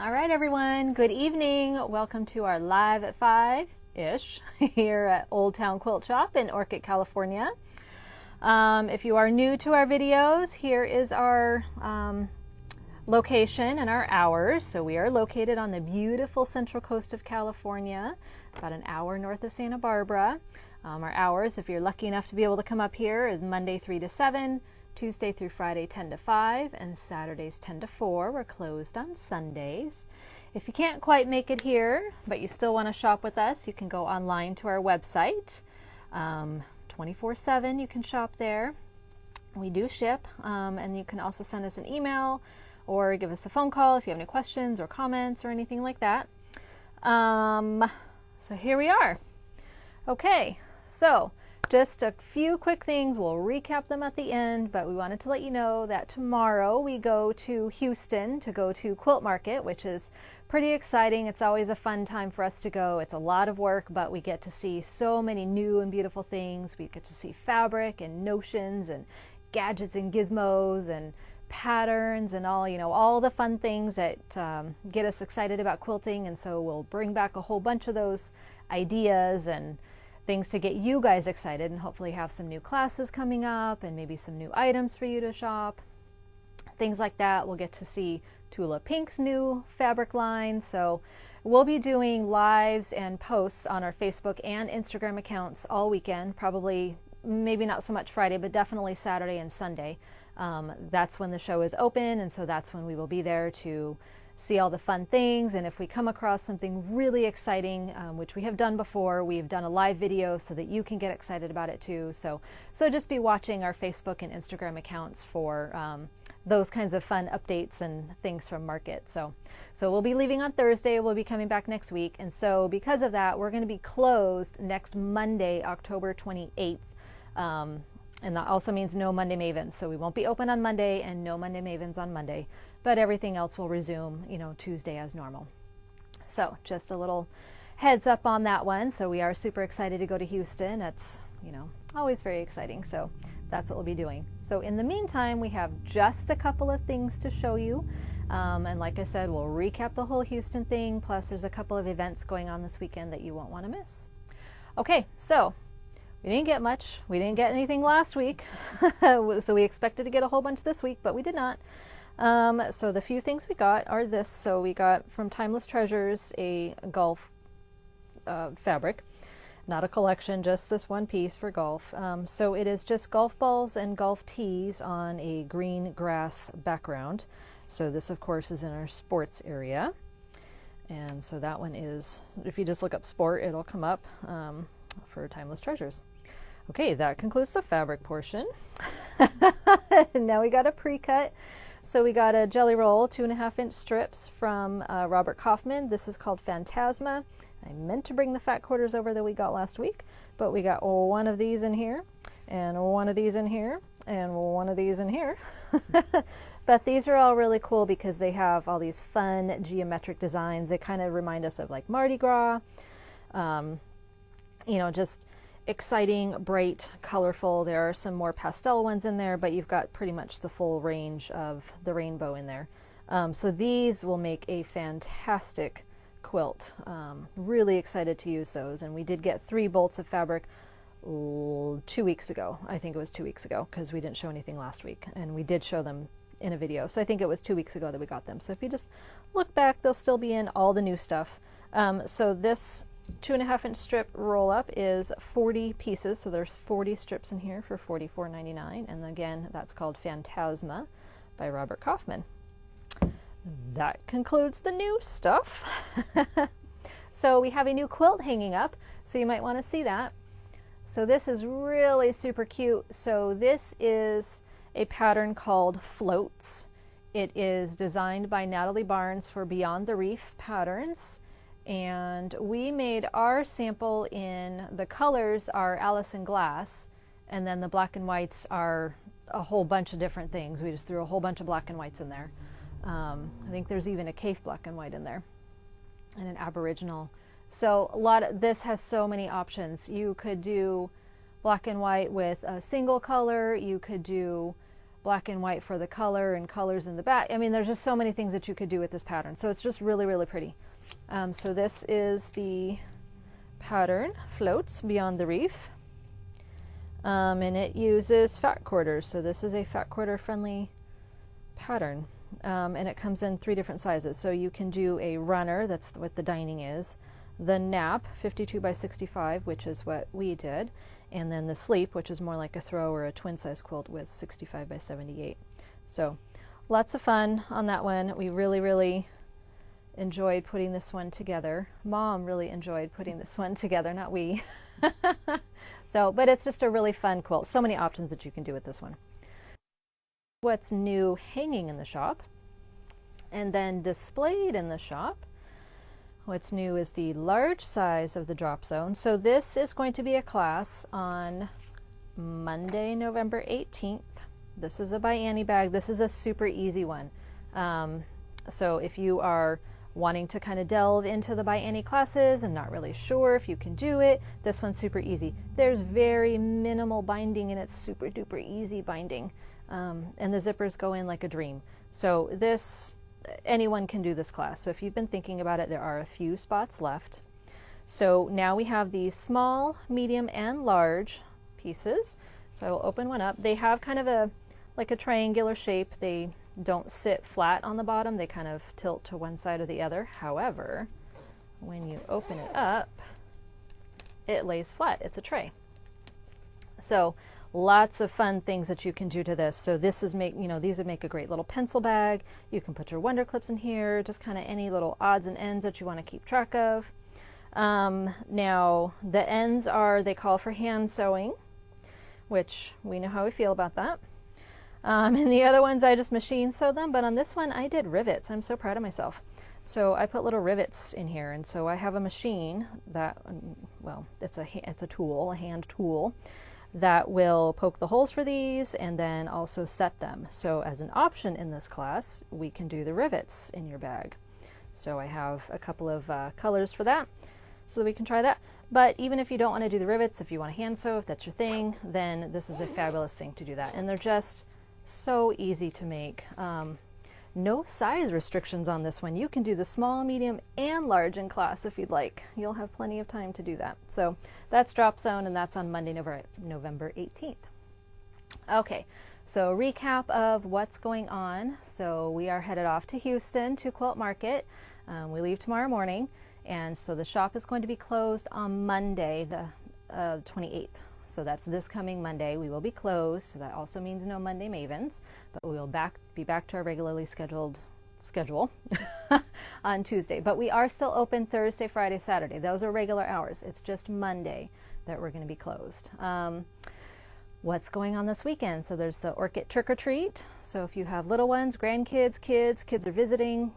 All right, everyone. Good evening. Welcome to our live at 5-ish here at Old Town Quilt Shop in Orchid, California. If you are new to our videos, here is our location and our hours. So we are located on the beautiful central coast of California, about an hour north of Santa Barbara. Our hours, if you're lucky enough to be able to come up here, is Monday 3 to 7, Tuesday through Friday 10 to 5, and Saturdays 10 to 4. We're closed on Sundays. If you can't quite make it here, but you still want to shop with us, you can go online to our website. 24/7 you can shop there. We do ship, and you can also send us an email or give us a phone call if you have any questions or comments or anything like that. So here we are. Okay, so just a few quick things. We'll recap them at the end, but we wanted to let you know that tomorrow we go to Houston to go to Quilt Market, which is pretty exciting. It's always a fun time for us to go. It's a lot of work, but we get to see so many new and beautiful things. We get to see fabric and notions and gadgets and gizmos and patterns and all the fun things that get us excited about quilting. And so we'll bring back a whole bunch of those ideas and things to get you guys excited, and hopefully have some new classes coming up and maybe some new items for you to shop, things like that. We'll get to see Tula Pink's new fabric line. So we'll be doing lives and posts on our Facebook and Instagram accounts all weekend, probably maybe not so much Friday, but definitely Saturday and Sunday. That's when the show is open, and so that's when we will be there to see all the fun things. And if we come across something really exciting, which we have done before, we've done a live video so that you can get excited about it too. So just be watching our Facebook and Instagram accounts for those kinds of fun updates and things from market. So we'll be leaving on Thursday. We'll be coming back next week. And so because of that, we're going to be closed next Monday, October 28th. And that also means no Monday Mavens. So we won't be open on Monday and no Monday Mavens on Monday, but everything else will resume, Tuesday as normal. So just a little heads up on that one. So we are super excited to go to Houston. That's, always very exciting. So that's what we'll be doing. So in the meantime, we have just a couple of things to show you. And like I said, we'll recap the whole Houston thing. Plus there's a couple of events going on this weekend that you won't want to miss. Okay, so we didn't get much. We didn't get anything last week. So we expected to get a whole bunch this week, but we did not. So the few things we got are this. So we got from Timeless Treasures a golf fabric, not a collection, just this one piece for golf. So it is just golf balls and golf tees on a green grass background. So this of course is in our sports area. And so that one is, if you just look up sport, it'll come up for Timeless Treasures. Okay, that concludes the fabric portion. Now we got a pre-cut. So we got a jelly roll, 2.5-inch strips from Robert Kaufman. This is called Phantasma. I meant to bring the fat quarters over that we got last week, but we got one of these in here, and one of these in here, and one of these in here. But these are all really cool because they have all these fun geometric designs. They kind of remind us of like Mardi Gras. Just exciting, bright, colorful. There are some more pastel ones in there, but you've got pretty much the full range of the rainbow in there. So these will make a fantastic quilt. Really excited to use those. And we did get 3 bolts of fabric 2 weeks ago. I think it was 2 weeks ago because we didn't show anything last week. And we did show them in a video. So I think it was 2 weeks ago that we got them. So if you just look back, they'll still be in all the new stuff. So this 2.5-inch strip roll up is 40 pieces, so there's 40 strips in here for $44.99, and again that's called Phantasma by Robert Kaufman. That concludes the new stuff. So we have a new quilt hanging up, so you might want to see that. So this is really super cute. So this is a pattern called Floats. It is designed by Natalie Barnes for Beyond the Reef Patterns. And we made our sample in, the colors are Allison Glass, and then the black and whites are a whole bunch of different things. We just threw a whole bunch of black and whites in there. I think there's even a cave black and white in there, and an Aboriginal. So this has so many options. You could do black and white with a single color. You could do black and white for the color and colors in the back. I mean, there's just so many things that you could do with this pattern. So it's just really, really pretty. So this is the pattern, Floats Beyond the Reef. And it uses fat quarters. So this is a fat quarter friendly pattern. And it comes in 3 different sizes. So you can do a runner, that's what the dining is, the nap, 52 by 65, which is what we did, and then the sleep, which is more like a throw or a twin size quilt with 65 by 78. So lots of fun on that one. We really, really enjoyed putting this one together. Mom really enjoyed putting this one together, not we. So, but it's just a really fun quilt. So many options that you can do with this one. What's new hanging in the shop, and then displayed in the shop. What's new is the large size of the drop zone. So this is going to be a class on Monday, November 18th. This is a by Annie bag. This is a super easy one. So if you are wanting to kind of delve into the by Annie classes and not really sure if you can do it, this one's super easy. There's very minimal binding and it's super duper easy binding. And the zippers go in like a dream. So this, anyone can do this class. So if you've been thinking about it, there are a few spots left. So now we have the small, medium, and large pieces. So I will open one up. They have kind of like a triangular shape. They don't sit flat on the bottom. They kind of tilt to one side or the other. However, when you open it up, it lays flat. It's a tray. So lots of fun things that you can do to this. So this is these would make a great little pencil bag. You can put your wonder clips in here, just kind of any little odds and ends that you want to keep track of. Now the ends they call for hand sewing, which we know how we feel about that. And the other ones I just machine sew them, but on this one I did rivets. I'm so proud of myself. So I put little rivets in here, and so I have a machine that, well, it's a tool, a hand tool, that will poke the holes for these and then also set them. So as an option in this class, we can do the rivets in your bag. So I have a couple of colors for that, so that we can try that. But even if you don't want to do the rivets, if you want to hand sew, if that's your thing, then this is a fabulous thing to do that. And they're just so easy to make. No size restrictions on this one. You can do the small, medium, and large in class if you'd like. You'll have plenty of time to do that. So that's Drop Zone, and that's on Monday, November 18th. Okay, so recap of what's going on. So we are headed off to Houston to Quilt Market. We leave tomorrow morning, and so the shop is going to be closed on Monday, the 28th. So that's this coming Monday. We will be closed, so that also means no Monday Mavens, but we will be back to our regularly scheduled schedule on Tuesday. But we are still open Thursday, Friday, Saturday. Those are regular hours. It's just Monday that we're going to be closed. What's going on this weekend? So there's the Orchid Trick or Treat. So if you have little ones, grandkids, kids are visiting,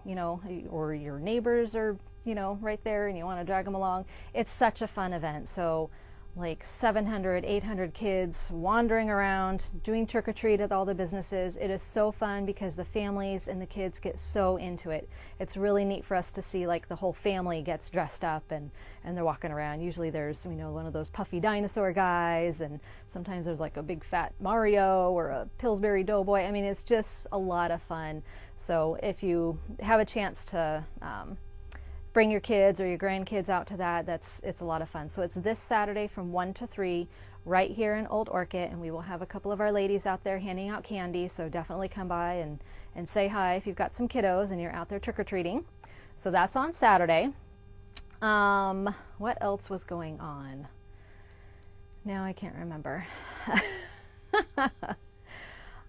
or your neighbors are, right there and you want to drag them along, it's such a fun event. So like 700, 800 kids wandering around doing trick-or-treat at all the businesses. It is so fun because the families and the kids get so into it. It's really neat for us to see like the whole family gets dressed up and they're walking around. Usually there's one of those puffy dinosaur guys, and sometimes there's like a big fat Mario or a Pillsbury Doughboy. I mean, it's just a lot of fun. So if you have a chance to bring your kids or your grandkids out to that, it's a lot of fun. So it's this Saturday from 1 to 3 right here in Old Orchid, and we will have a couple of our ladies out there handing out candy, so definitely come by and say hi if you've got some kiddos and you're out there trick-or-treating. So that's on Saturday. What else was going on? Now I can't remember.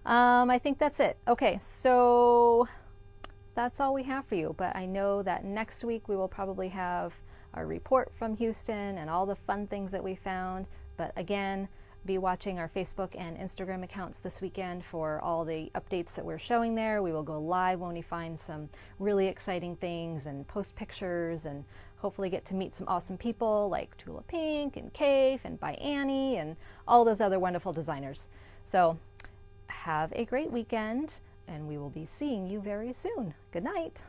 I think that's it. Okay, so that's all we have for you, but I know that next week we will probably have our report from Houston and all the fun things that we found. But again, be watching our Facebook and Instagram accounts this weekend for all the updates that we're showing there. We will go live when we find some really exciting things and post pictures, and hopefully get to meet some awesome people like Tula Pink and Cave and By Annie and all those other wonderful designers. So have a great weekend, and we will be seeing you very soon. Good night.